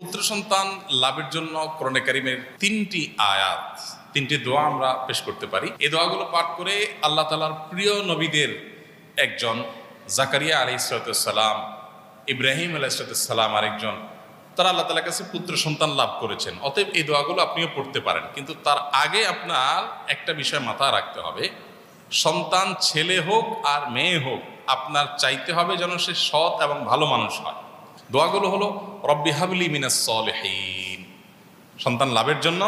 পুত্র সন্তান লাভের জন্য কোরআনে কারীমের তিনটি দোয়া আমরা পেশ করতে পারি। এই দোয়াগুলো পাঠ করে আল্লাহ তাআলার প্রিয় নবীদের একজন জাকারিয়া আলাইহিস সালাম, ইব্রাহিম আলাইহিস সালাম আরেকজন, তারা আল্লাহ তাআলার কাছে পুত্র সন্তান লাভ করেছেন। অতএব এই দোয়াগুলো আপনিও পড়তে পারেন, কিন্তু তার আগে আপনার একটা বিষয় মাথায় রাখতে হবে, সন্তান ছেলে হোক আর মেয়ে হোক আপনার চাইতে হবে যেন সে সৎ এবং ভালো মানুষ হয়। দোয়াগুলো হলো রব্বি হাবলি মিনাস সলিহিন, সন্তান লাভের জন্য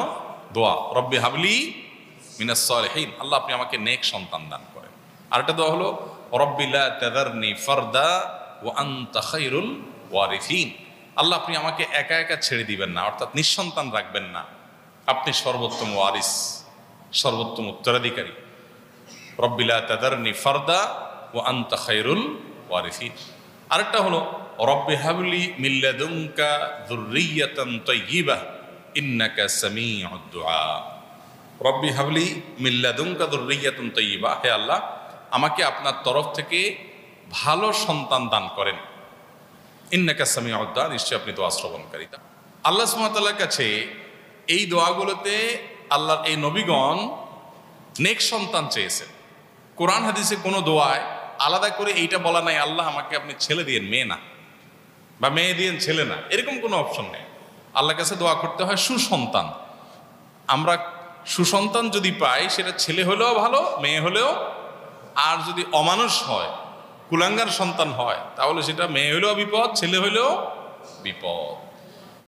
দোয়া রব্বি হাবলি মিনাস সলিহিন, আল্লাহ আপনি আমাকে নেক সন্তান দান করেন। আরেকটা দোয়া হলো রব্বি লা তাযারনি ফারদা ওয়া আনতা খায়রুল ওয়ারিসিন, আল্লাহ আপনি আমাকে একা একা ছেড়ে দিবেন না, অর্থাৎ নিঃসন্তান রাখবেন না, আপনি সর্বোত্তম ওয়ারিস, সর্বোত্তম উত্তরাধিকারী। রব্বি লা তাযারনি ফারদা ওয়া আনতা খায়রুল ওয়ারিসিন। আরেকটা হলো রব্বি হাবলি মিন লাদুনকা যুররিয়াতান তাইয়্যিবাহ ইন্নাকা সামিউদ দুআ। রব্বি হাবলি মিন লাদুনকা যুররিয়াতান তাইয়্যিবাহ, হে আল্লাহ আমাকে আপনার তরফ থেকে ভালো সন্তান দান করেন। ইন্নাকা সামিউদ দুআ, নিশ্চয় আপনি দোয়া শ্রবণকারী। আল্লাহ সুবহানাহু ওয়া তাআলার কাছে এই দোয়াগুলোতে আল্লাহর এই নবীগণ নেক সন্তান চেয়েছেন। কোরআন হাদিসে কোনো দোয়ায় আলাদা করে এইটা বলা নাই আল্লাহ আমাকে আপনি ছেলে দিয়েন মেয়ে না, বা মেয়ে দিয়েন ছেলে না, এরকম কোনো অপশন নেই। আল্লাহর কাছে দোয়া করতে হয় সুসন্তান। আমরা সুসন্তান যদি পাই সেটা ছেলে হলেও ভালো, মেয়ে হলেও, আর যদি অমানুষ হয়, কুলাঙ্গার সন্তান হয়, তাহলে সেটা মেয়ে হলেও বিপদ, ছেলে হলেও বিপদ।